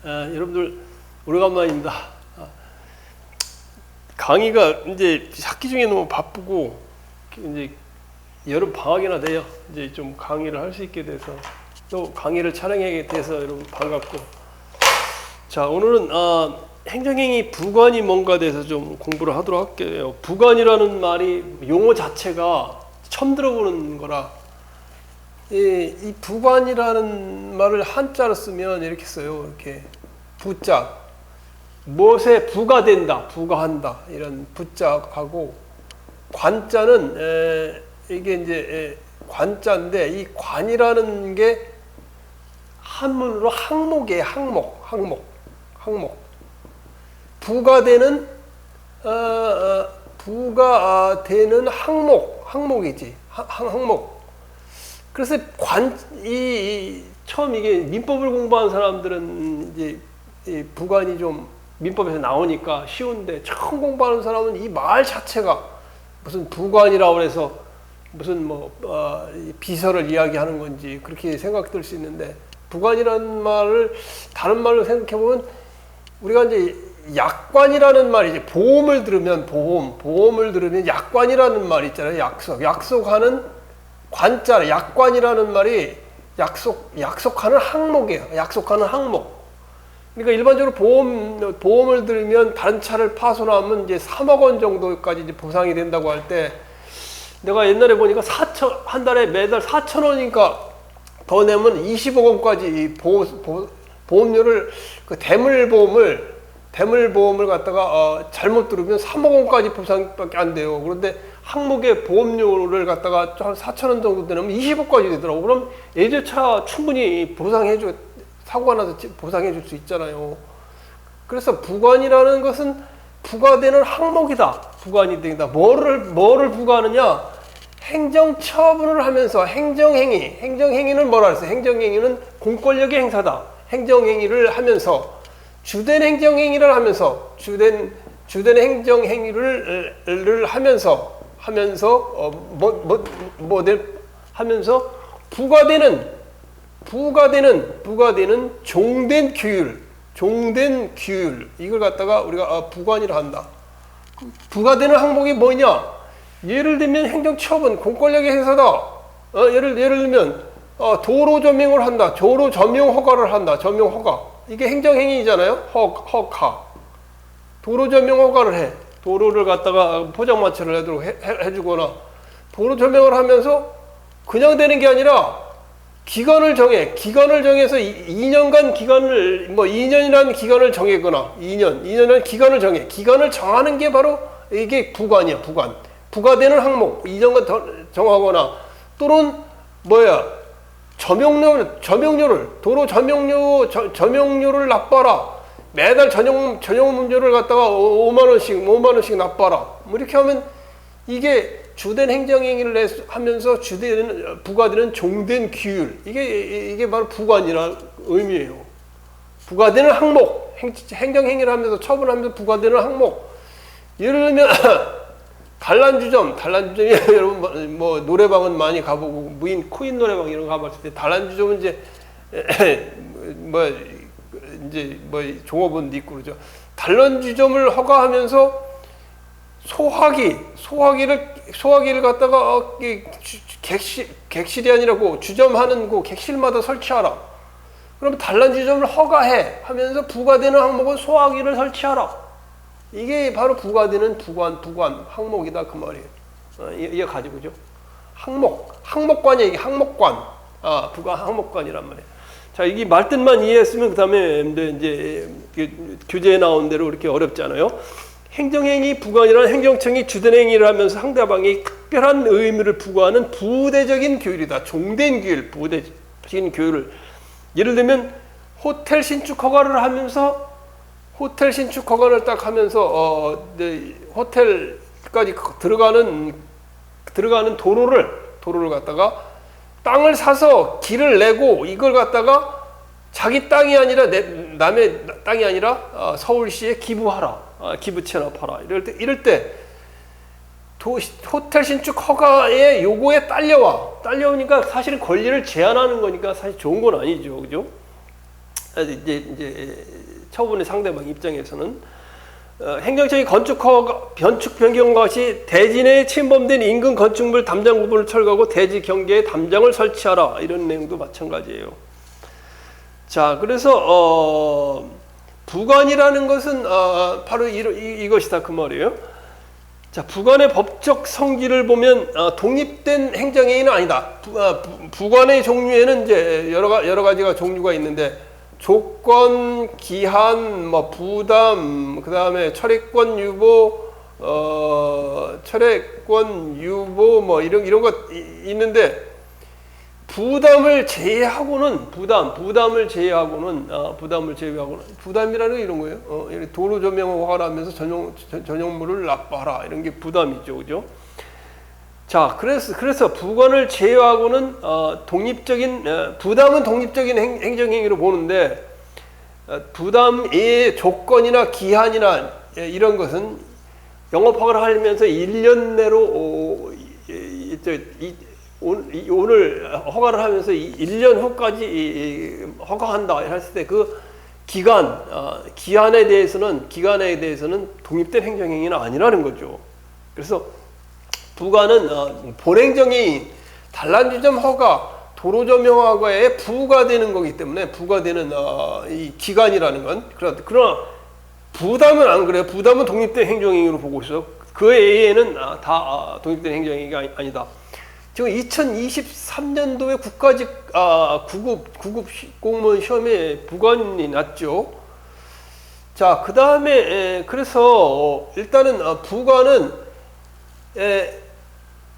여러분들 오래간만입니다. 강의가 이제 학기 중에 너무 바쁘고 이제 여름 방학이나 돼요. 이제 좀 강의를 할 수 있게 돼서 또 강의를 촬영하게 돼서 여러분 반갑고. 자, 오늘은 행정행위 부관이 뭔가 돼서 좀 공부를 하도록 할게요. 부관이라는 말이 용어 자체가 처음 들어보는 거라 이 부관이라는 말을 한자로 쓰면 이렇게 써요. 이렇게 부자, 무엇에 부가된다, 부가한다 이런 부자하고 관자는 이게 이제 관자인데 이 관이라는 게 한문으로 항목이에요. 항목. 부가되는 부가되는 항목이지. 항목. 그래서 처음 이게 민법을 공부한 사람들은 이제 이 부관이 좀 민법에서 나오니까 쉬운데 처음 공부하는 사람은 이 말 자체가 무슨 부관이라고 해서 무슨 비서를 이야기하는 건지 그렇게 생각될 수 있는데 부관이라는 말을 다른 말로 생각해 보면 우리가 이제 약관이라는 말이지 보험을 들으면 보험을 들으면 약관이라는 말 있잖아요. 약속하는 관자 약관이라는 말이 약속하는 항목이에요. 약속하는 항목. 그러니까 일반적으로 보험을 들으면 다른 차를 파손하면 이제 3억 원 정도까지 이제 보상이 된다고 할 때 내가 옛날에 보니까 한 달에 매달 4,000원이니까 더 내면 20억 원까지 보험료를 그 대물보험을 갖다가 잘못 들으면 3억 원까지 보상밖에 안 돼요. 그런데 항목의 보험료를 갖다가 한 4,000원 정도 되면 20억까지 되더라고. 그럼 예전차 충분히 사고가 나서 보상해 줄 수 있잖아요. 그래서 부관이라는 것은 부과되는 항목이다. 부관이 된다. 뭐를 부과하느냐? 행정처분을 하면서 행정행위는 뭐라 했어요? 행정행위는 공권력의 행사다. 행정행위를 하면서 주된 행정행위를 하면서 주된 행정행위를 하면서 부과되는 종된 규율 이걸 갖다가 우리가 부관이라 한다. 부과되는 항목이 뭐냐? 예를 들면 행정처분 공권력의 행사다. 예를 들면 도로 점용을 한다. 도로 점용 허가를 한다. 점용 허가 이게 행정행위잖아요. 허가 도로 점용 허가를 해. 도로를 갖다가 포장마차를 해주거나 도로 점용을 하면서 그냥 되는 게 아니라 기간을 정해서 2년간 기간을 2년이라는 기간을 정하거나 2년이라는 기간을 기간을 정하는 게 바로 이게 부관이야. 부과되는 항목 2년간 더 정하거나 또는 도로 점용료를 납봐라. 매달 전용문료를 갖다가 5만 원씩 납봐라. 이렇게 하면 이게 주된 행정행위를 하면서 부과되는 종된 규율 이게 바로 부관이라는 의미예요. 부과되는 항목 행정행위를 하면서 처분하면서 부과되는 항목. 예를 들면 단란주점이 여러분 노래방은 많이 가보고 코인 노래방 이런 거 가봤을 때 단란주점은 이제 종업원도 있고 그러죠. 단란주점을 허가하면서 소화기를 갖다가 객실이 아니라고 주점하는 객실마다 설치하라. 그럼 단란주점을 허가해 하면서 부과되는 항목은 소화기를 설치하라. 이게 바로 부과되는 부관 항목이다 그 말이에요. 이게 가지고죠. 항목관이에요. 이게 항목관. 부관 항목관이란 말이에요. 자, 이게 말뜻만 이해했으면 그다음에 이제 교재에 나온 대로 그렇게 어렵지 않아요. 행정행위 부관이란 행정청이 주된 행위를 하면서 상대방이 특별한 의무를 부과하는 부대적인 규율이다. 종된 규율, 부대적인 규율을. 예를 들면 호텔 신축 허가를 딱 하면서 호텔까지 들어가는 도로를 갖다가 땅을 사서 길을 내고 이걸 갖다가 자기 땅이 아니라 남의 땅이 아니라 서울시에 기부하라. 기부 체납하라. 이럴 때 호텔 신축 허가의 요구에 딸려오니까 사실은 권리를 제한하는 거니까 사실 좋은 건 아니죠. 그죠? 이제 처분의 상대방 입장에서는 행정처의 건축 변경 시 대지 내에 침범된 인근 건축물 담장 부분을 철거하고 대지 경계에 담장을 설치하라 이런 내용도 마찬가지예요. 자, 그래서 부관이라는 것은 바로 이것이다 그 말이에요. 자, 부관의 법적 성질을 보면 독립된 행정행위는 아니다. 부관의 종류에는 이제 여러 가지가 종류가 있는데 조건, 기한, 뭐 부담, 그 다음에 철회권 유보, 뭐 이런 것 있는데 부담을 제외하고는 부담이라는 게 이런 거예요. 도로 조명 허가를 하면서 전용물을 납부하라 이런 게 부담이죠, 그죠? 자, 그래서 부관을 제외하고는 부담은 독립적인 행정행위로 보는데 부담의 조건이나 기한이나 이런 것은 영업허가를 하면서 1년 내로 오늘 허가를 하면서 1년 후까지 허가한다 했을 때 그 기한에 대해서는 독립된 행정행위는 아니라는 거죠. 그래서 부관은 본행정이 단란주점 허가, 도로조명허가에 부과되는 거기 때문에 부과되는 이 기간이라는 건 그러나 부담은 안 그래요. 부담은 독립된 행정행위로 보고 있어. 그 외에는 다 독립된 행정행위가 아니다. 지금 2023년도에 국가직 구급 공무원 시험에 부관이 났죠. 자, 그 다음에 그래서 일단은 부관은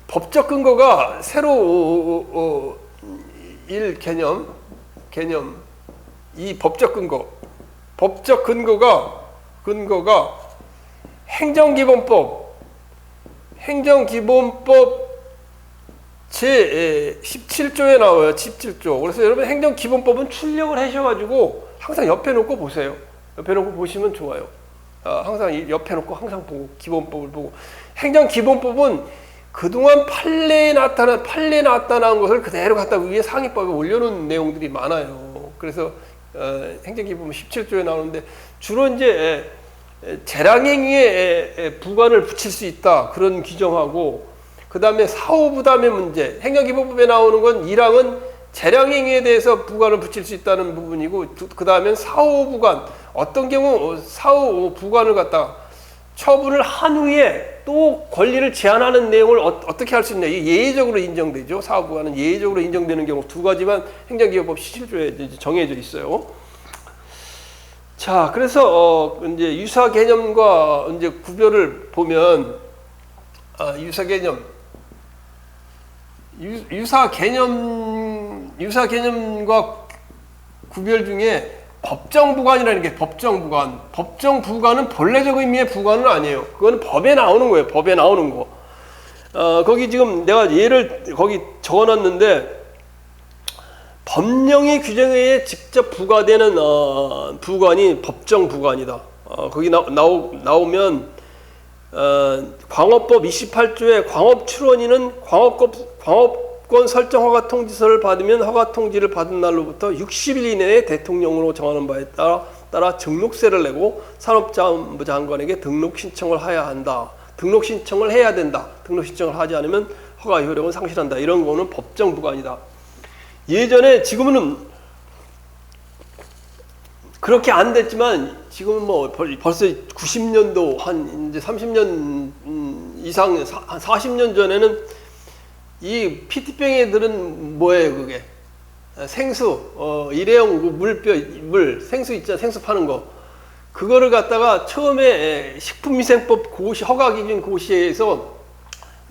법적 근거가 새로 개념 이 법적 근거가 행정기본법 제 17조에 나와요. 17조. 그래서 여러분 행정기본법은 출력을 하셔가지고 항상 옆에 놓고 보세요. 옆에 놓고 보시면 좋아요. 항상 옆에 놓고 항상 보고 기본법을 보고 행정기본법은 그동안 판례에 나타난 것을 그대로 갖다 위에 상위법에 올려놓은 내용들이 많아요. 그래서 행정기본법 17조에 나오는데 주로 이제 재량행위에 부관을 붙일 수 있다 그런 규정하고 그 다음에 사후부담의 문제, 행정기본법에 나오는 건 1항은 재량행위에 대해서 부관을 붙일 수 있다는 부분이고 그 다음엔 사후부관, 어떤 경우 사후부관을 갖다가 처분을 한 후에 또 권리를 제한하는 내용을 어떻게 할 수 있냐. 이게 예외적으로 인정되죠. 사후부관은 예외적으로 인정되는 경우 두 가지만 행정기본법 17조에 정해져 있어요. 자, 그래서 이제 유사 개념과 이제 구별을 보면 유사 개념과 구별 중에 법정부관이라는 게 법정부관은 본래적 의미의 부관은 아니에요. 그건 법에 나오는 거예요. 법에 나오는 거. 거기 지금 내가 예를 거기 적어놨는데 법령의 규정에 의해 직접 부과되는 부관이 법정부관이다. 거기 나오면 광업법 28조에 광업출원인은 광업권 설정 허가 통지서를 받으면 허가 통지를 받은 날로부터 60일 이내에 대통령으로 정하는 바에 따라 등록세를 내고 산업자원부 장관에게 등록 신청을 해야 한다. 등록 신청을 해야 된다. 등록 신청을 하지 않으면 허가 효력은 상실한다. 이런 거는 법정부관이다. 예전에 지금은 그렇게 안 됐지만 지금은 뭐 벌써 90년도 한 이제 30년 이상 한 40년 전에는 이 피트병에들은 뭐예요 그게 생수 일회용 물 생수 있잖아. 생수 파는 거 그거를 갖다가 처음에 식품위생법 고시 허가 기준 고시에서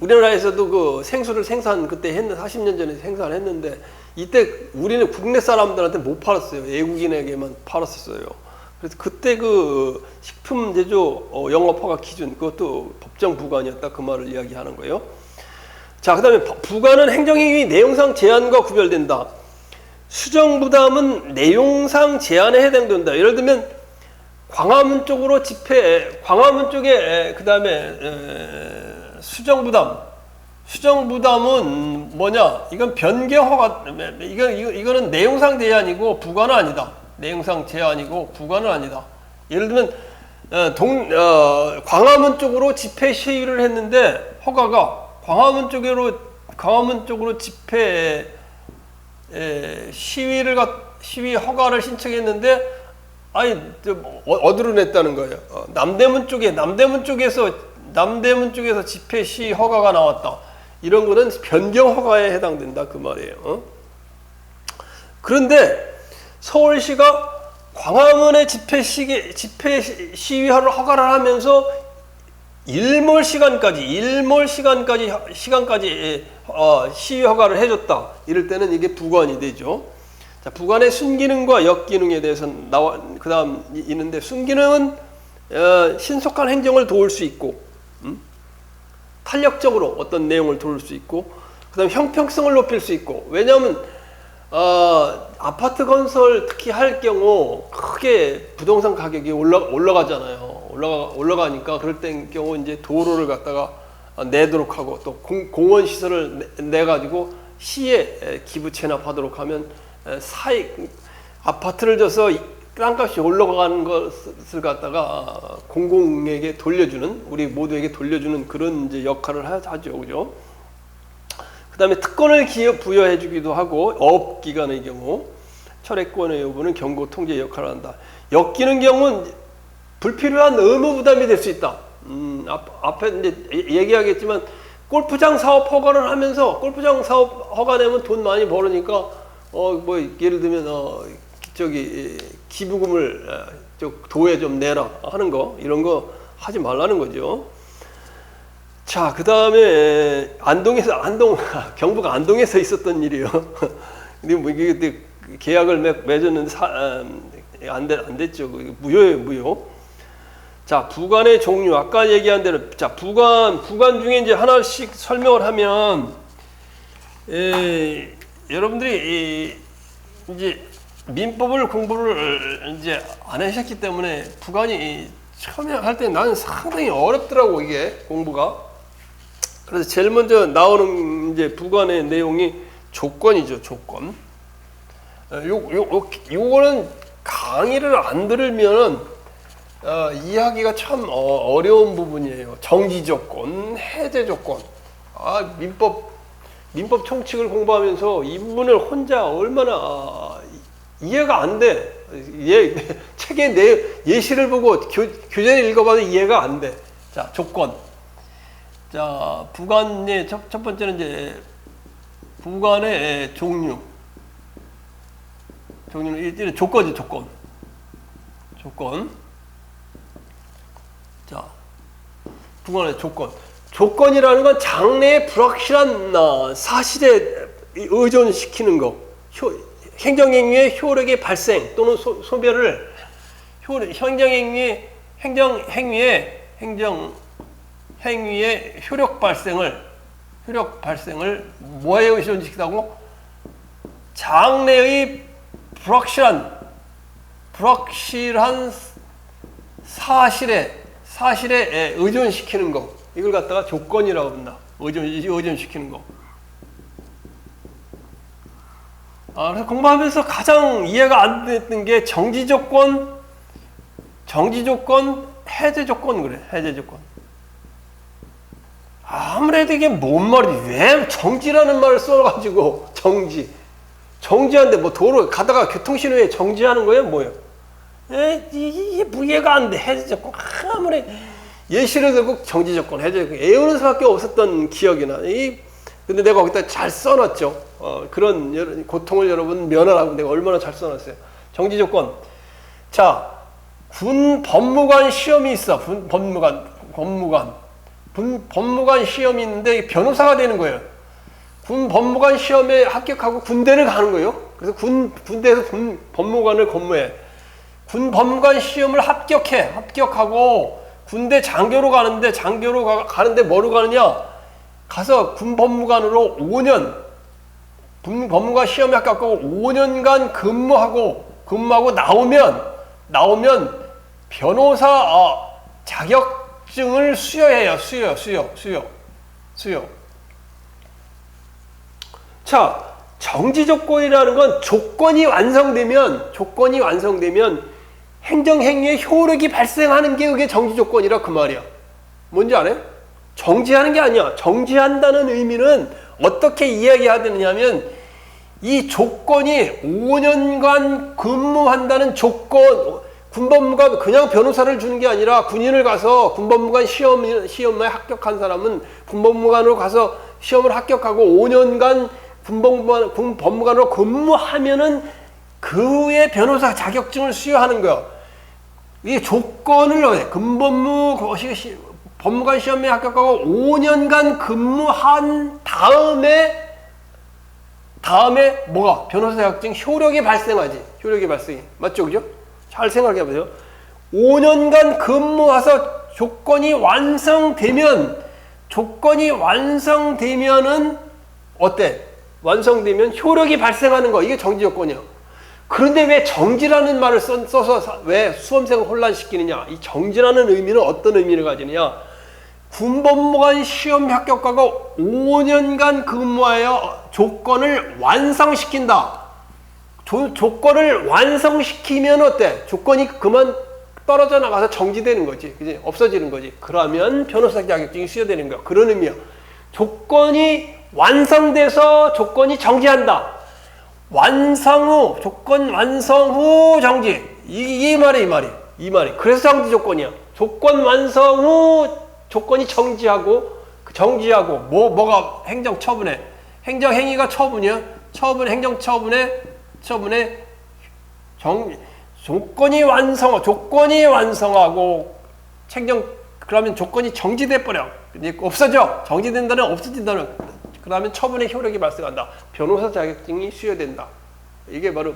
우리나라에서도 그 생수를 그때 40년 전에 생산했는데 이때 우리는 국내 사람들한테 못 팔았어요. 외국인에게만 팔았었어요. 그래서 그때 그 식품 제조 영업 허가 기준 그것도 법정 부관이었다 그 말을 이야기하는 거예요. 자, 그다음에 부관은 행정행위 내용상 제한과 구별된다. 수정부담은 내용상 제한에 해당된다. 예를 들면 광화문 쪽으로 광화문 쪽에 그다음에 수정부담은 뭐냐? 이건 변경허가 이거는 내용상 제한이고 부관은 아니다. 내용상 제한이고 부관은 아니다. 예를 들면 광화문 쪽으로 집회 시위를 했는데 허가가 광화문 쪽으로 집회 시위 허가를 신청했는데 아니 어디로 냈다는 거예요. 남대문 쪽에서 집회 시위 허가가 나왔다. 이런 거는 변경 허가에 해당된다 그 말이에요. 그런데 서울시가 광화문에 집회 시위를 허가를 하면서 일몰 시간까지 시위 허가를 해줬다. 이럴 때는 이게 부관이 되죠. 자, 부관의 순기능과 역기능에 대해서 그다음 있는데, 순기능은 신속한 행정을 도울 수 있고, 탄력적으로 어떤 내용을 도울 수 있고, 그다음 형평성을 높일 수 있고. 왜냐하면 아파트 건설 특히 할 경우 크게 부동산 가격이 올라가잖아요. 올라가니까 그럴 땐 경우 이제 도로를 갖다가 내도록 하고 또 공원 시설을 내 가지고 시에 기부 체납하도록 하면 아파트를 져서 땅값이 올라가는 것을 갖다가 공공에게 돌려주는, 우리 모두에게 돌려주는 그런 이제 역할을 하죠, 그죠? 그 다음에 특권을 부여해주기도 하고, 업기관의 경우 철회권의 여부는 경고 통제 역할을 한다. 엮이는 경우는 불필요한 의무 부담이 될 수 있다. 앞에 이제 얘기하겠지만, 골프장 사업 허가를 하면서 골프장 사업 허가 내면 돈 많이 벌으니까 뭐 예를 들면 기부금을 도에 좀 내라 하는 거, 이런 거 하지 말라는 거죠. 자, 그 다음에 경북 안동에서 있었던 일이요. 근데 뭐 이게 계약을 맺었는데 안 됐죠. 무효예요, 무효. 자, 부관의 종류, 아까 얘기한 대로, 자, 부관 중에 이제 하나씩 설명을 하면, 여러분들이 이제 민법을 공부를 이제 안 하셨기 때문에 부관이 처음에 할 때 나는 상당히 어렵더라고, 이게 공부가. 그래서 제일 먼저 나오는 이제 부관의 내용이 조건이죠, 조건. 요거는 강의를 안 들으면 이해하기가 참 어려운 부분이에요. 정지 조건, 해제 조건. 민법 총칙을 공부하면서 이 부분을 혼자 얼마나 이해가 안 돼. 책의 예시를 보고 교재를 읽어봐도 이해가 안 돼. 자, 조건. 자, 부관의 첫 번째는 이제 부관의 종류. 종류는 조건이죠, 조건. 자, 부관의 조건. 조건이라는 건 장래의 불확실한 사실에 의존시키는 거. 행정행위의 효력의 발생 또는 소멸을 행정행위의 효력 발생을 뭐에 의존시키다고? 장래의 불확실한 사실에 의존시키는 거. 이걸 갖다가 조건이라고 합니다. 의존시키는 거. 그래서 공부하면서 가장 이해가 안 됐던 게 정지 조건, 해제 조건 그래. 해제 조건. 아무래도 이게 뭔 말이지? 왜 정지라는 말을 써가지고 정지하는데 뭐 도로 가다가 교통신호에 정지하는 거예요? 뭐예요? 이게 이해가 안 돼. 해제 조건. 아무리 예시를 들고 정지 조건, 해제 조건 애우는 수밖에 없었던 기억이 나. 근데 내가 거기다 잘 써놨죠. 그런 고통을 여러분 면하라고 내가 얼마나 잘 써놨어요. 정지 조건. 자, 군 법무관 시험이 있어. 법무관 시험이 있는데 변호사가 되는 거예요. 군 법무관 시험에 합격하고 군대를 가는 거예요. 그래서 군대에서 법무관을 근무해. 군 법무관 시험을 합격하고 군대 장교로 가는데 뭐로 가느냐? 가서 군 법무관으로 5년, 군 법무관 시험에 합격하고 5년간 근무하고 나오면 변호사 자격증을 수여해요. 수여. 자, 정지 조건이라는 건 조건이 완성되면 행정행위의 효력이 발생하는 게 그게 정지 조건이라 그 말이야. 뭔지 알아요? 정지하는 게 아니야. 정지한다는 의미는 어떻게 이야기해야 되느냐면 이 조건이 5년간 근무한다는 조건, 군법무관 그냥 변호사를 주는 게 아니라 군인을 가서 군법무관 시험에 합격한 사람은 군법무관으로 가서 시험을 합격하고 5년간 군법무관으로 근무하면은 그의 변호사 자격증을 수여하는 거야. 이 조건을 법무관 시험에 합격하고 5년간 근무한 다음에 뭐가 변호사 자격증 효력이 발생하지. 효력이 발생해. 맞죠, 그죠? 잘 생각해 보세요. 5년간 근무해서 조건이 완성되면은 어때? 완성되면 효력이 발생하는 거. 이게 정지 조건이야. 그런데 왜 정지라는 말을 써서 왜 수험생을 혼란시키느냐? 이 정지라는 의미는 어떤 의미를 가지느냐? 군법무관 시험 합격하고 5년간 근무하여 조건을 완성시킨다. 조건을 완성시키면 어때? 조건이 그만 떨어져 나가서 정지되는 거지. 그지? 없어지는 거지. 그러면 변호사 자격증이 수여되는 거야. 그런 의미야. 조건이 완성돼서 조건이 정지한다. 조건 완성 후 정지. 이 말이. 그래서 정지 조건이야. 조건 완성 후 조건이 정지하고 뭐가 행정처분해. 행정행위가 처분이야. 행정처분에 조건이 완성하고 그러면 조건이 정지돼 버려. 없어져. 정지된다는 없어진다는. 그러면 처분의 효력이 발생한다. 변호사 자격증이 수여된다. 이게 바로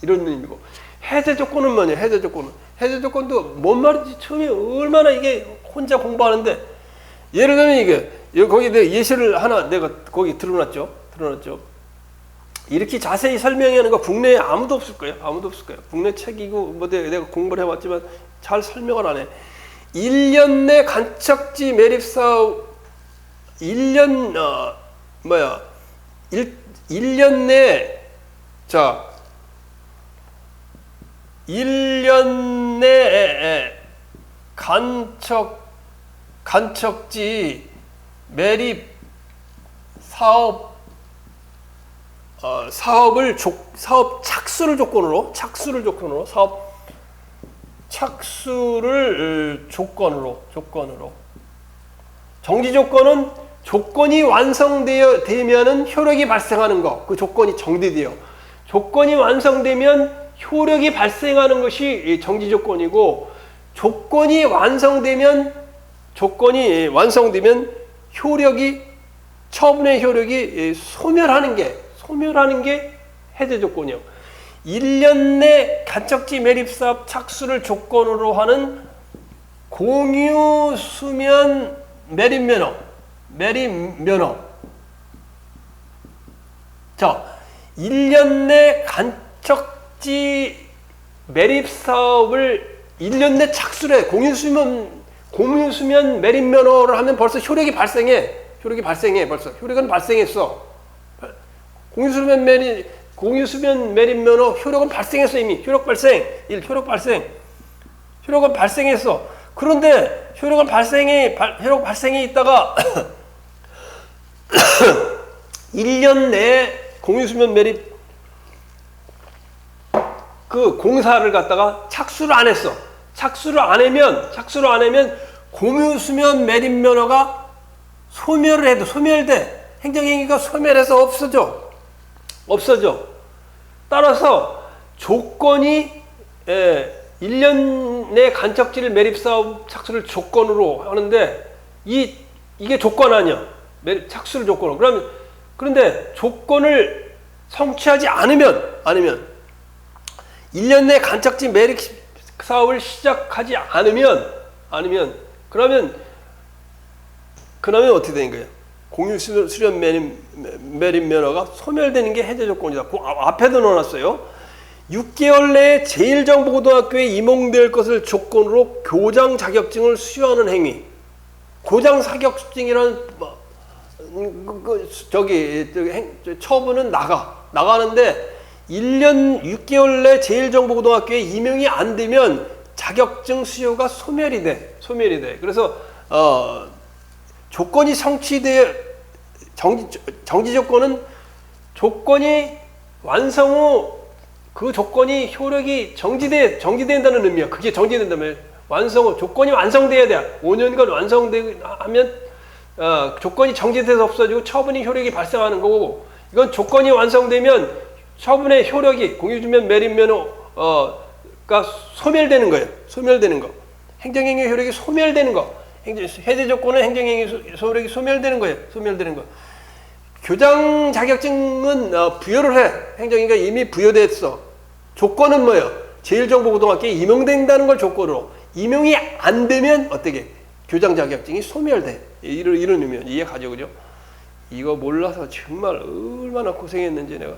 이런 의미고. 해제 조건은 뭐냐? 해제 조건도 뭔 말인지 처음에 얼마나 이게 혼자 공부하는데, 예를 들면 이게 거기 내가 예시를 하나 내가 거기 드러났죠. 이렇게 자세히 설명하는 거 국내에 아무도 없을 거예요. 국내 책이고 뭐 내가 공부를 해왔지만 잘 설명을 안 해. 1년 내 간척지 매립 사업 1년 내 1년 내에 간척지 매립 사업 착수를 조건으로 정지 조건은 조건이 완성되면은 효력이 발생하는 거. 그 조건이 정지돼요. 조건이 완성되면 효력이 발생하는 것이 정지 조건이고, 조건이 완성되면 처분의 효력이 소멸하는 게 해제 조건이요. 1년 내 간척지 매립사업 착수를 조건으로 하는 공유 수면 매립면허. 자, 1년 내 간척지 매립사업을 1년 내 착수를 해. 공유수면 매립면허를 하면 벌써 효력이 발생해. 벌써. 효력은 발생했어. 공유수면 매립면허 효력은 발생했어, 이미. 효력은 발생했어. 그런데 효력 발생이 있다가 1년 내에 공유수면 매립 그 공사를 갖다가 착수를 안 했어. 착수를 안 하면 공유수면 매립면허가 소멸돼. 행정행위가 소멸해서 없어져. 따라서 조건이 1년 내 간척지를 매립사업 착수를 조건으로 하는데 이게 조건 아니야. 착수를 조건으로. 그런데 조건을 성취하지 않으면 1년 내 간척지 매립 사업을 시작하지 않으면 그러면 어떻게 되는 거예요? 공유 수련 매립 면허가 소멸되는 게 해제 조건이다. 그 앞에도 넣어놨어요. 6개월 내에 제1정보고등학교에 임용될 것을 조건으로 교장 자격증을 수여하는 행위. 교장 자격증이라는 처분은 나가는데 1년 6개월 내 제일정보고등학교에 임용이 안 되면 자격증 수요가 소멸이 돼. 그래서 조건이 성취돼 정지 조건은 조건이 완성 후 그 조건이 효력이 정지된다는 의미야. 그게 정지된다면 완성 후 조건이 완성돼야 돼. 5년간 완성하면 조건이 정지돼서 없어지고 처분이 효력이 발생하는 거고, 이건 조건이 완성되면 처분의 효력이 공유주면 매립면허가 소멸되는 거예요. 행정행위 효력이 소멸되는 거. 해제 조건은 행정행위 효력이 소멸되는 거예요. 교장 자격증은 부여를 해. 행정행위가 이미 부여됐어. 조건은 뭐예요? 제일정보고등학교에 임용된다는 걸 조건으로. 임용이 안 되면 어떻게? 교장 자격증이 소멸돼. 이런 의미는 이해 가죠, 그죠? 이거 몰라서 정말 얼마나 고생했는지 내가.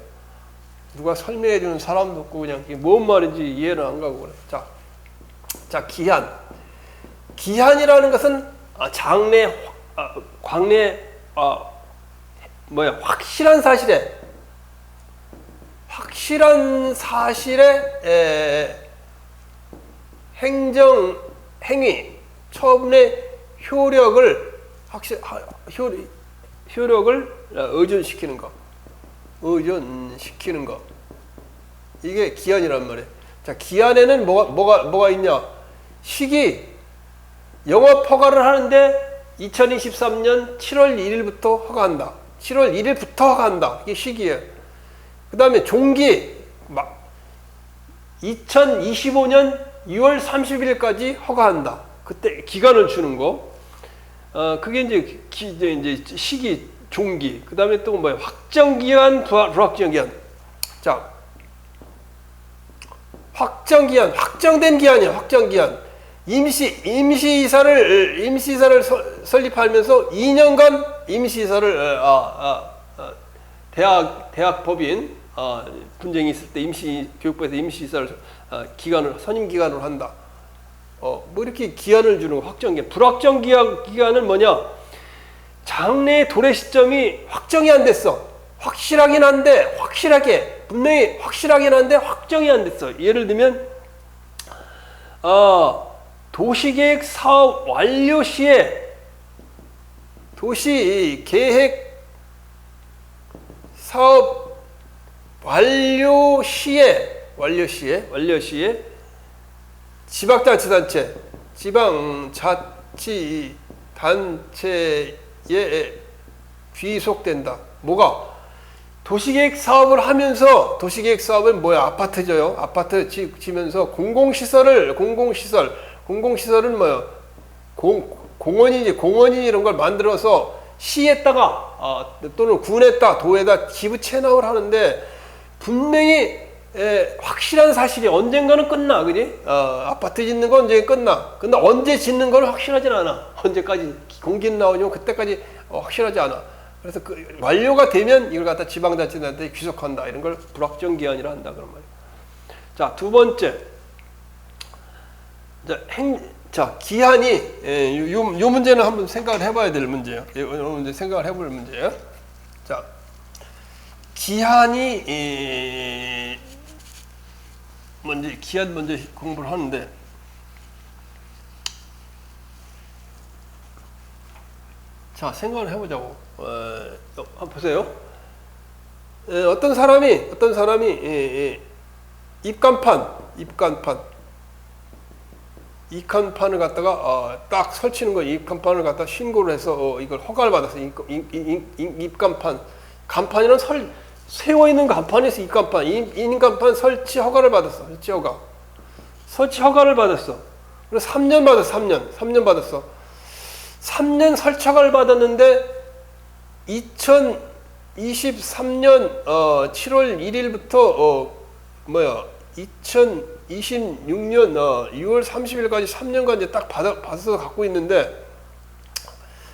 누가 설명해 주는 사람도 없고 그냥 뭔 말인지 이해는 안 가고 그래. 자, 기한. 기한이라는 것은 확실한 사실에 행위 처분의 효력을 의존시키는 거. 이게 기한이란 말이에요. 자, 기한에는 뭐가 있냐? 시기. 영업 허가를 하는데 2023년 7월 1일부터 허가한다. 7월 1일부터 허가한다. 이게 시기예요. 그 다음에 종기. 2025년 6월 30일까지 허가한다. 그때 기간을 주는 거. 그게 이제 시기, 종기. 그 다음에 또 뭐예요? 확정기한, 불확정기한. 자, 확정기한, 확정된 기한이야. 확정기한. 임시이사를 설립하면서 2년간 임시이사를 대학 법인 분쟁이 있을 때 교육부에서 임시이사를 선임 기간으로 한다. 뭐 이렇게 기한을 주는 거. 확정기한. 불확정기한은 뭐냐? 장래의 도래 시점이 확정이 안 됐어. 확실하긴 한데 분명히 확실하긴 한데 확정이 안 됐어. 예를 들면 도시계획 사업 완료 시에 도시계획 사업 완료 시에 지방자치단체에 귀속된다. 뭐가? 도시계획 사업을 하면서, 도시계획 사업은 뭐야? 아파트죠. 아파트 지면서 공공시설은 뭐야? 공원이 이런 걸 만들어서 시에다가 또는 군에다, 도에다 기부 체납을 하는데 분명히 확실한 사실이 언젠가는 끝나, 그지? 아파트 짓는 건 언제 끝나. 근데 언제 짓는 건 확실하진 않아. 언제까지 공기 나오냐면 그때까지 확실하지 않아. 그래서 그 완료가 되면 이걸 갖다 지방자치단체에 귀속한다. 이런 걸 불확정기한이라 한다. 그런 말이야. 자, 두 번째. 기한이, 요 문제는 한번 생각을 해봐야 될 문제예요. 이 문제 생각을 해볼 문제예요. 자, 기한 먼저 공부를 하는데, 자, 생각을 해보자고. 한번 보세요. 어떤 사람이 입간판을 갖다가 딱 설치는 거. 입간판을 갖다 신고를 해서 이걸 허가를 받았어. 간판이란 세워 있는 간판에서 입간판 설치 허가를 받았어. 설치 허가를 받았어. 그래서 3년 받았어. 3년 받았어. 3년 설치 허가를 받았는데 2023년 7월 1일부터 2026년 6월 30일까지 3년간 이제 딱 받아서 갖고 있는데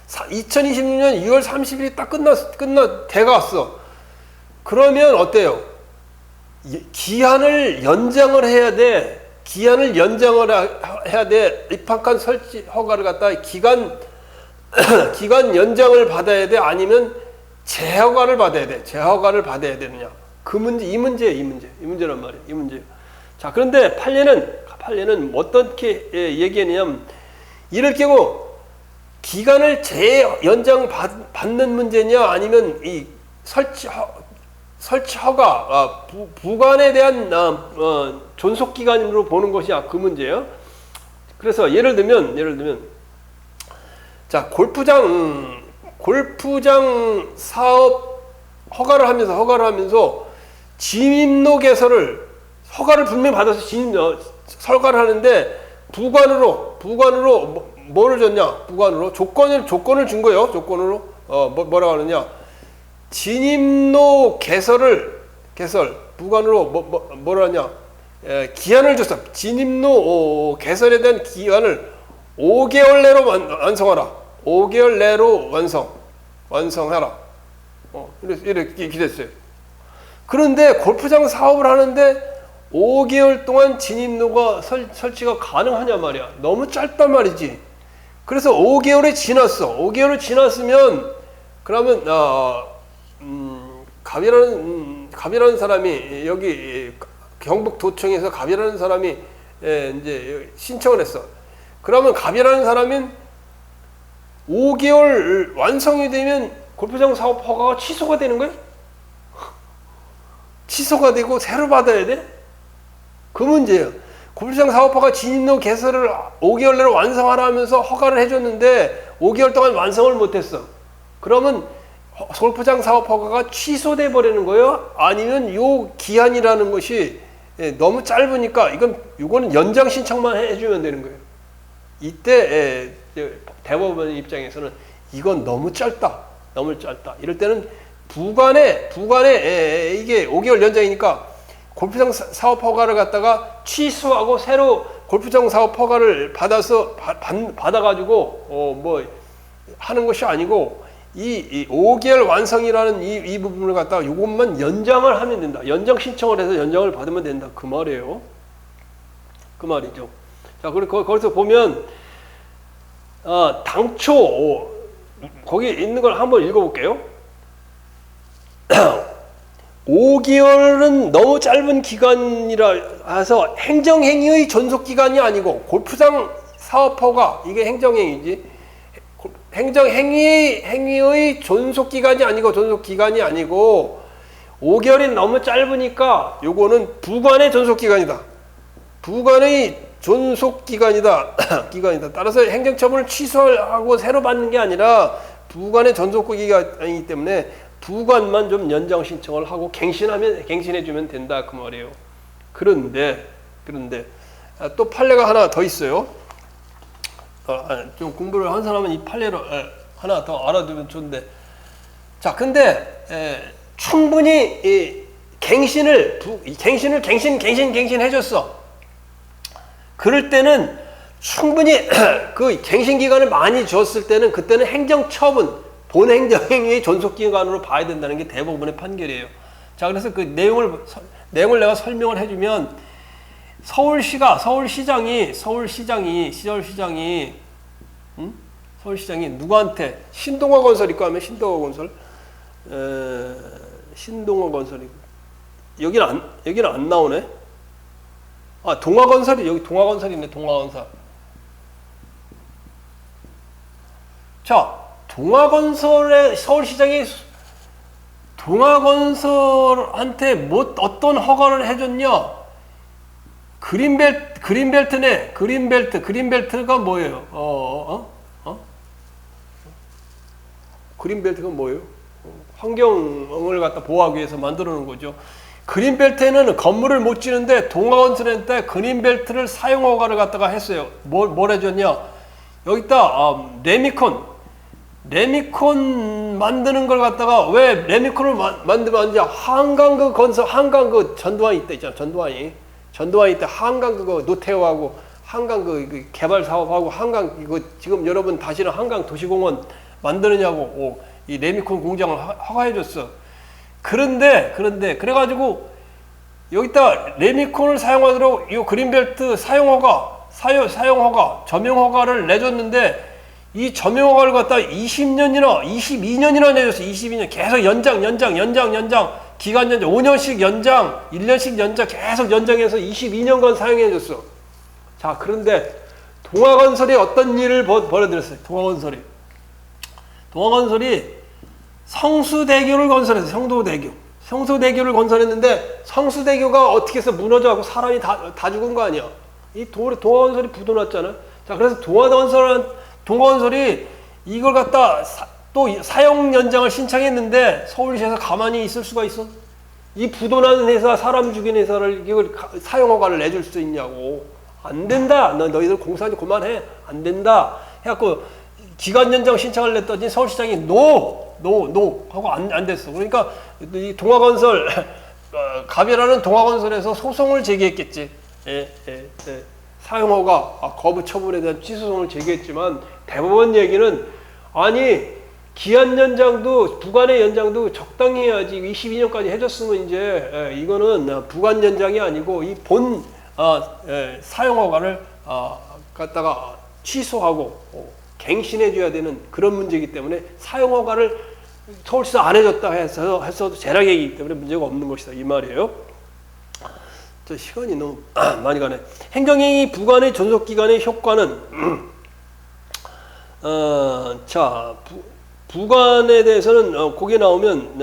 2026년 6월 30일이 딱 돼가 왔어. 그러면 어때요? 기한을 연장을 해야 돼. 입학한 설치 허가를 갖다 기간 기간 연장을 받아야 돼? 아니면 재허가를 받아야 돼? 재허가를 받아야 되느냐? 그 문제, 이 문제예요, 이 문제. 이 문제란 말이에요, 이 문제. 자, 그런데 판례는 어떻게 얘기했냐면, 이를 깨고 기간을 재연장 받는 문제냐, 아니면 이 설치 허가, 부관에 대한 존속 기간으로 보는 것이야, 그 문제예요. 그래서 예를 들면, 자, 골프장 사업 허가를 하면서 진입로 개설을 허가를 분명히 받아서 설가를 하는데 부관으로 뭐를 줬냐? 부관으로 조건을 준 거예요. 조건으로 뭐라고 하느냐? 진입로 개설 부관으로 뭐라 하냐? 기한을 줬어. 진입로 개설에 대한 기한을 5개월 내로 완성하라. 5개월 내로 완성하라. 이렇게 기대했어요. 그런데 골프장 사업을 하는데 5개월 동안 진입로가 설치가 가능하냐 말이야. 너무 짧단 말이지. 그래서 5개월이 지났어. 5개월이 지났으면 그러면 갑이라는 사람이 여기 경북도청에서 갑이라는 사람이 이제 신청을 했어. 그러면 갑이라는 사람은 5개월 완성이 되면 골프장 사업 허가가 취소가 되는 거야? 취소가 되고 새로 받아야 돼? 그 문제예요. 골프장 사업허가 진입로 개설을 5개월 내로 완성하라 하면서 허가를 해줬는데 5개월 동안 완성을 못했어. 그러면 골프장 사업허가가 취소돼 버리는 거예요? 아니면 요 기한이라는 것이 너무 짧으니까 이거는 연장 신청만 해주면 되는 거예요. 이때 대법원 입장에서는 이건 너무 짧다. 이럴 때는 부관에 이게 5개월 연장이니까 골프장 사업 허가를 갖다가 취소하고 새로 골프장 사업 허가를 받아가지고 뭐 하는 것이 아니고 이 5개월 완성이라는 이 부분을 갖다가 이것만 연장을 하면 된다. 연장 신청을 해서 연장을 받으면 된다. 그 말이에요. 그 말이죠. 자, 그리고 거기서 보면 당초 거기 있는 걸 한번 읽어볼게요. 5개월은 너무 짧은 기간이라 해서 행정행위의 존속기간이 아니고 골프장 사업허가 이게 행정행위지 행정행위의 존속기간이 아니고 5개월이 너무 짧으니까 요거는 부관의 존속기간이다. 부관의 존속기간이다. 따라서 행정처분을 취소하고 새로 받는 게 아니라 부관의 존속기간이기 때문에 부관만 좀 연장 신청을 하고 갱신해주면 된다 그 말이에요. 그런데 또 판례가 하나 더 있어요. 좀 공부를 한 사람은 이 판례를 하나 더 알아두면 좋은데, 자, 근데 충분히 이 갱신을 해줬어. 그럴 때는 충분히 그 갱신 기간을 많이 줬을 때는 그때는 행정처분 본 행정행위의 존속기간으로 봐야 된다는 게 대법원의 판결이에요. 자, 그래서 그 내용을 내가 설명을 해주면 서울시장이 누구한테 신동아 건설 있고 하면 신동아 건설이 여기는 안 나오네. 동아건설이 여기 동아건설이네. 동아건설. 자, 서울시장이 동아건설한테 어떤 허가를 해줬냐? 그린벨트네. 그린벨트가 뭐예요? 그린벨트가 뭐예요? 환경을 갖다 보호하기 위해서 만들어 놓은 거죠. 그린벨트에는 건물을 못 지는데 동아건설한테 그린벨트를 사용 허가를 갖다가 했어요. 뭘 해줬냐? 여기다 레미콘 만드는 걸 갖다가 왜 레미콘을 만들면 안 돼? 한강 전두환이 있다. 전두환이 있다. 한강 노태우하고 한강 개발 사업하고 한강 지금 여러분 다시는 한강 도시공원 만드느냐고 이 레미콘 공장을 허가해 줬어. 그런데 그래가지고 여기다 레미콘을 사용하도록 이 그린벨트 사용 허가, 점용 허가를 내줬는데 이 점용허가를 갖다 20년이나 22년이나 내줬어. 22년 계속 연장 기간 연장 5년씩 연장 1년씩 연장 계속 연장해서 22년간 사용해줬어. 자, 그런데 동아건설이 어떤 일을 벌여들였어요? 동아건설이 성수대교를 건설했어요. 성수대교를 건설했는데 성수대교가 어떻게 해서 무너져갖고 사람이 다 죽은 거 아니야. 이 동아건설이 부도났잖아. 자, 그래서 동아건설이 이걸 갖다 또 사용 연장을 신청했는데 서울시에서 가만히 있을 수가 있어? 이 부도나는 회사, 사람 죽인 회사를 이걸 사용허가를 내줄 수 있냐고. 안 된다. 너희들 공사 좀 그만해. 안 된다. 해갖고 기간 연장 신청을 냈더니 서울시장이 NO 하고 안 됐어. 그러니까 이 동아건설 갑이라는 동아건설에서 소송을 제기했겠지. 사용허가 거부 처분에 대한 취소송을 제기했지만 대법원 얘기는 아니 기한 연장도 부관의 연장도 적당히 해야지 22년까지 해줬으면 이제 이거는 부관 연장이 아니고 이 본 사용허가를 갖다가 취소하고 갱신해줘야 되는 그런 문제이기 때문에 사용허가를 서울시에서 안 해줬다 해서 재량행위이기 때문에 문제가 없는 것이다 이 말이에요. 저 시간이 너무 많이 가네. 행정행위 부관의 존속기간의 효과는 부관에 대해서는 거기에 나오면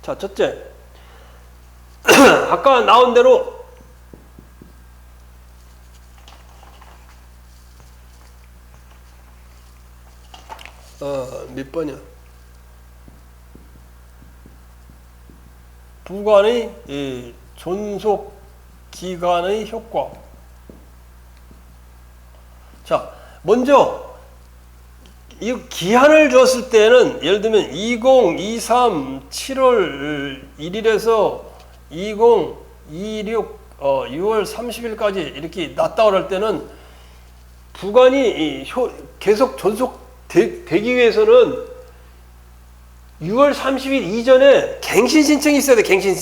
자 첫째 아까 나온 대로 몇 번이야? 부관의 존속 기간의 효과. 자, 먼저 이 기한을 줬을 때는 예를 들면 2023 7월 1일에서 2026 6월 30일까지 이렇게 놨다 그럴 때는 부관이 계속 존속되기 위해서는 6월 30일 이전에 갱신 신청이 있어야 돼. 갱신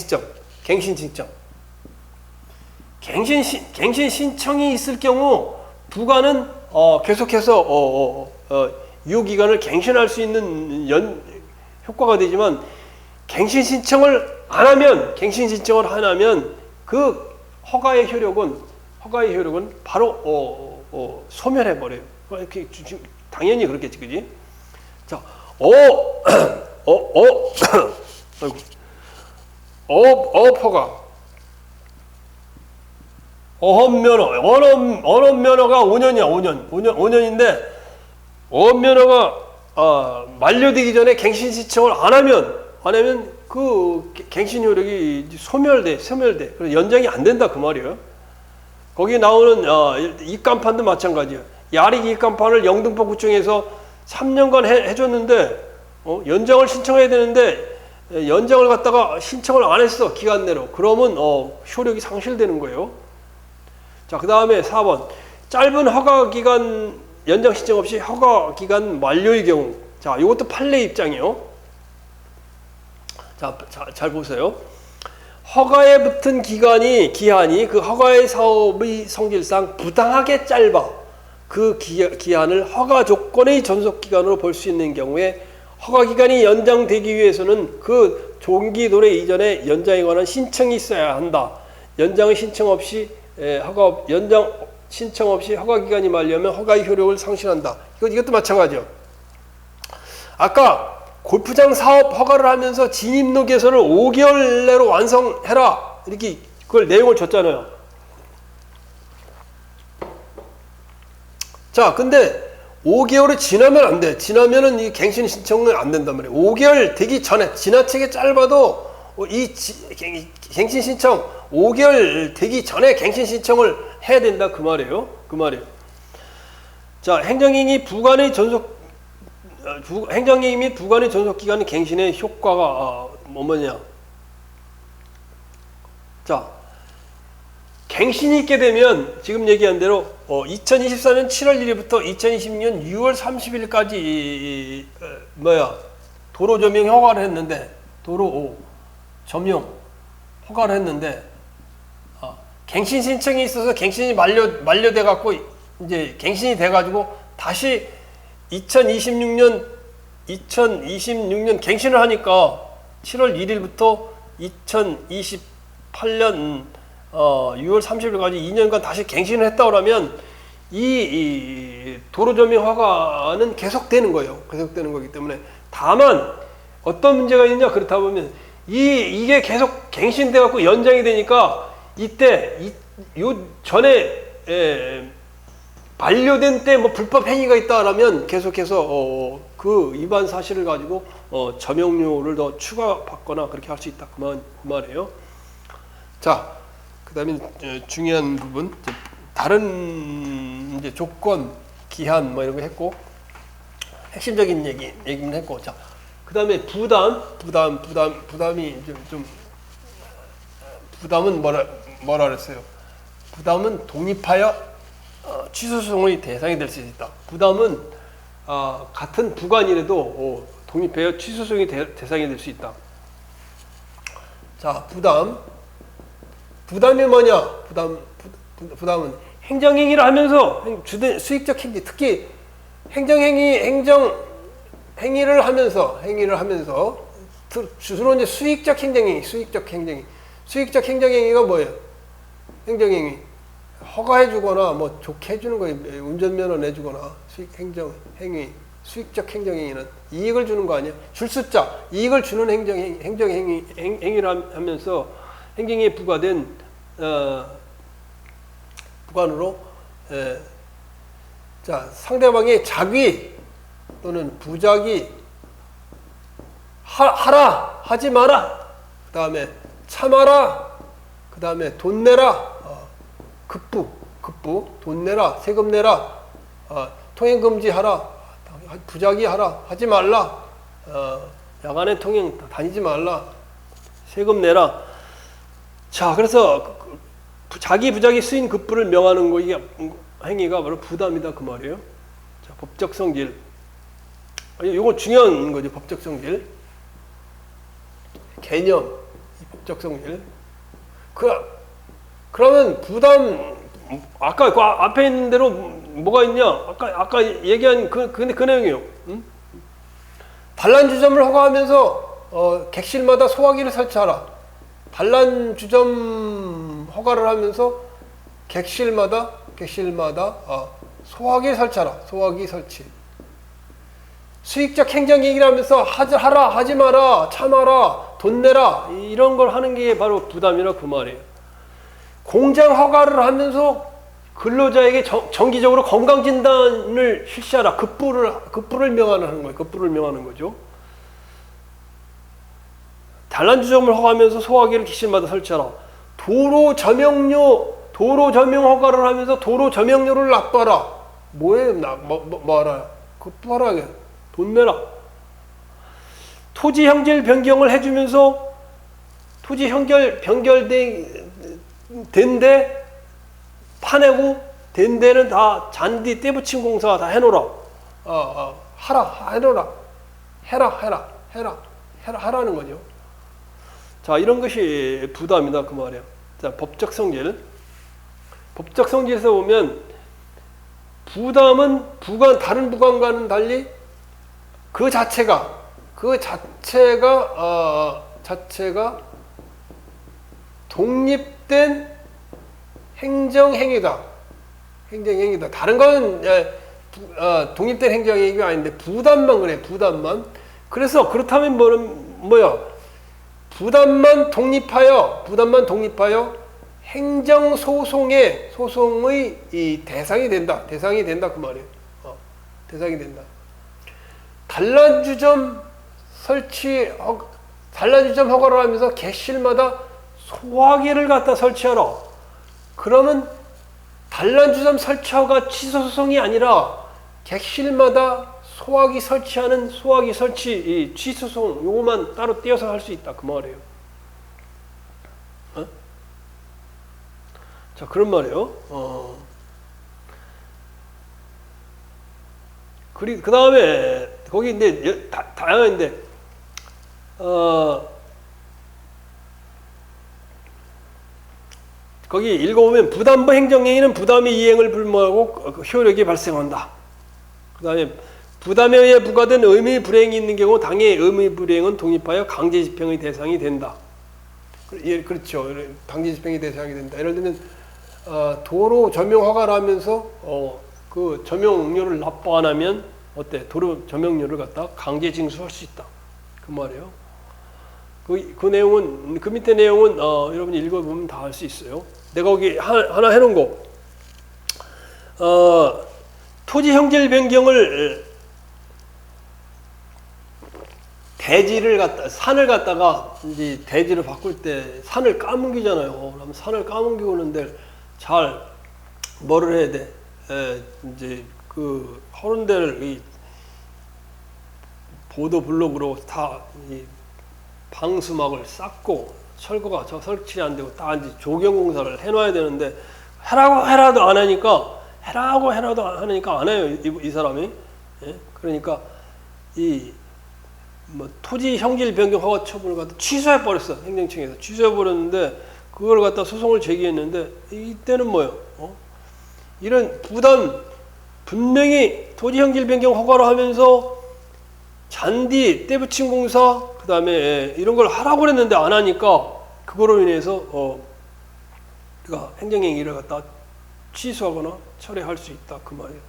신청이 있을 경우 부관은 계속해서 유효기간을 갱신할 수 있는 효과가 되지만 갱신 신청을 안 하면 그 허가의 효력은 바로 소멸해 버려요. 이렇게 당연히 그렇겠지, 그지? 자, 어업허가 언업면허가 5년이야. 5년인데 어업면허가 만료되기 전에 갱신 신청을 안 하면 그 갱신 효력이 소멸돼. 그래서 연장이 안 된다 그 말이에요. 거기 나오는 입간판도 마찬가지야. 야릭 입간판을 영등포 구청에서 3년간 해줬는데 연장을 신청해야 되는데 연장을 갖다가 신청을 안 했어 기간 내로. 그러면 효력이 상실되는 거예요. 자, 그 다음에 4번 짧은 허가기간 연장 신청 없이 허가기간 만료의 경우. 자, 이것도 판례 입장이요. 자, 잘 보세요. 허가에 붙은 기한이 그 허가의 사업의 성질상 부당하게 짧아 그 기한을 허가 조건의 존속기간으로 볼 수 있는 경우에 허가기간이 연장되기 위해서는 그 종기 도래 이전에 연장에 관한 신청이 있어야 한다. 연장 신청 없이 허가기간이 만료하면 허가의 효력을 상실한다. 이것도 마찬가지죠. 아까 골프장 사업 허가를 하면서 진입로 개선을 5개월 내로 완성해라. 이렇게 그걸 내용을 줬잖아요. 자, 근데 5개월이 지나면 안 돼. 지나면은 이 갱신 신청은 안 된단 말이에요. 5개월 되기 전에 지나치게 짧아도 이 갱신 신청 5개월 되기 전에 갱신 신청을 해야 된다 그 말이에요. 자, 행정행위 및 부관의 존속기간 갱신의 효과가 뭐냐? 자, 갱신이 있게 되면 지금 얘기한 대로 2024년 7월 1일부터 2026년 6월 30일까지 도로 점용 허가를 했는데 갱신 신청이 있어서 갱신이 만료돼 갖고 이제 갱신이 돼 가지고 다시 2026년 갱신을 하니까 7월 1일부터 2028년 6월 30일까지 2년간 다시 갱신을 했다 그러면 이 도로점용 허가는 계속되는 거예요. 계속되는 거기 때문에 다만 어떤 문제가 있느냐 그렇다 보면 이게 계속 갱신돼 갖고 연장이 되니까 이때 요 전에 반려된 때 뭐 불법 행위가 있다라면 계속해서 그 위반 사실을 가지고 점용료를 더 추가받거나 그렇게 할 수 있다 그 말이에요. 자, 그다음에 중요한 부분 다른 이제 조건, 기한 뭐 이런 거 했고 핵심적인 얘기는 했고 자, 그다음에 부담이 좀 부담은 뭐라 그랬어요? 부담은 독립하여 취소 소송의 대상이 될 수 있다. 부담은 같은 부관이라도 독립하여 취소 소송의 대상이 될 수 있다. 자, 부담이 뭐냐? 부담은 행정행위를 하면서 수익적 행위, 특히 행위를 하면서 주로 이제 수익적 행정행위가 뭐예요? 행정행위 허가해주거나 뭐 좋게 해주는 거예요. 운전면허 내주거나 수익적 행정행위는 이익을 주는 거 아니야? 줄수자 이익을 주는 행정행위를 하면서 행정행위에 부과된 부관으로 자, 상대방의 작위 또는 부작위 하라 하지 마라 그 다음에 참아라 그 다음에 돈 내라 급부 돈 내라 세금 내라 통행 금지하라 부작위 하라 하지 말라 야간에 통행 다니지 말라 세금 내라. 자, 그래서 자기 부작위 수인 급부를 명하는 거 이게 행위가 바로 부담이다 그 말이에요. 자, 법적 성질. 이거 중요한 거죠. 법적 성질. 개념, 법적 성질. 그러면 부담 아까 그 앞에 있는 대로 뭐가 있냐? 아까 얘기한 그 내용이에요. 응? 단란주점을 허가하면서 객실마다 소화기를 설치하라. 단란주점 허가를 하면서 객실마다 소화기 설치하라. 소화기 설치. 수익적 행정행위를 하면서 하라 하지 마라 참아라 돈 내라 이런 걸 하는 게 바로 부담이라 그 말이에요. 공장 허가를 하면서 근로자에게 정기적으로 건강진단을 실시하라. 급부를 명하는 거예요. 급부를 명하는 거죠. 단란주점을 허가하면서 소화기를 객실마다 설치하라. 도로 점용 허가를 하면서 도로 점용료를 납부하라. 뭐예요? 뭐 알아요? 급부하라. 돈 내라. 토지 형질 변경을 해주면서 토지 형질 된데 파내고 된 데는 다 잔디 떼붙임 공사 다 해놓으라. 하라는 거죠. 자, 이런 것이 부담이다 그 말이야. 자, 법적 성질. 법적 성질에서 보면 부담은 다른 부관과는 달리 그 자체가 독립된 행정행위다. 다른 건 독립된 행정행위가 아닌데 부담만 그래. 부담만. 그래서 그렇다면 뭐야? 부담만 독립하여 행정소송의 이 대상이 된다 그 말이에요. 대상이 된다. 단란주점 허가를 하면서 객실마다 소화기를 갖다 설치하라. 그러면 단란주점 설치허가 취소소송이 아니라 객실마다 소화기 설치하는 소화기 설치 취소소송 요거만 따로 떼어서 할 수 있다 그 말이에요. 자, 그런 말이에요. 그 다음에 거기 이제 다양한데 거기 읽어보면 부담부 행정행위는 부담의 이행을 불모하고 효력이 발생한다. 그 다음에 부담에 의해 부과된 의무 불이행이 있는 경우 당해 의무 불이행은 독립하여 강제 집행의 대상이 된다. 예, 그렇죠. 강제 집행의 대상이 된다. 예를 들면 도로 점용 허가를 하면서 그 점용료를 납부 안 하면 어때? 도로 점용료를 갖다 강제 징수할 수 있다. 그 말이에요. 그 내용은 그 밑에 내용은 여러분이 읽어보면 다 알 수 있어요. 내가 거기 하나 해놓은 거. 토지 형질 변경을 대지를 갖다 산을 갖다가 이제 대지를 바꿀 때 산을 까뭉기잖아요. 그러면 산을 까뭉기고 오는데 잘 뭐를 해야 돼? 이제 그 허런 데를 이 보도 블록으로 다 이 방수막을 쌓고 철거가 설치 안 되고 다 이제 조경 공사를 해놔야 되는데 해라도 안 하니까 안 해요. 이 사람이. 예? 그러니까 이 뭐 토지 형질 변경 허가 처분을 갖다 취소해 버렸어. 행정청에서 취소해 버렸는데 그걸 갖다 소송을 제기했는데 이때는 뭐예요? 이런 부담 분명히 토지 형질 변경 허가를 하면서 잔디 떼붙임 공사 그다음에 이런 걸 하라고 그랬는데 안 하니까 그거로 인해서 그러니까 행정행위를 갖다 취소하거나 철회할 수 있다 그 말이에요.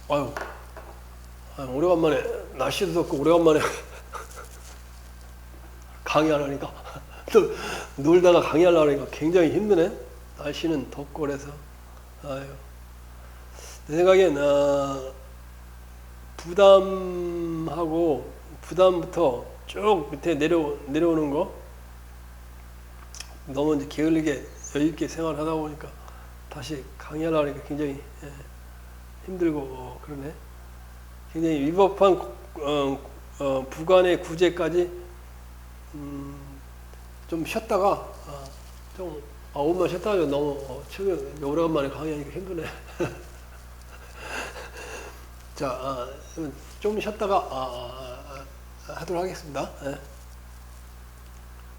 아유, 오래간만에 날씨도 덥고 오래간만에 강의하려니까 또 놀다가 강의하려니까 굉장히 힘드네. 날씨는 덥고 그래서 아유. 내 생각엔 부담부터 쭉 밑에 내려오는 거 너무 이제 게을리게 여유있게 생활하다 보니까 다시 강의하려니까 굉장히 힘들고 그러네. 굉장히 위법한 부관의 구제까지 좀 쉬었다가 좀 5분만 쉬었다가 너무 최근 오래간만에 강의하니까 힘드네. 자, 좀 쉬었다가 하도록 하겠습니다.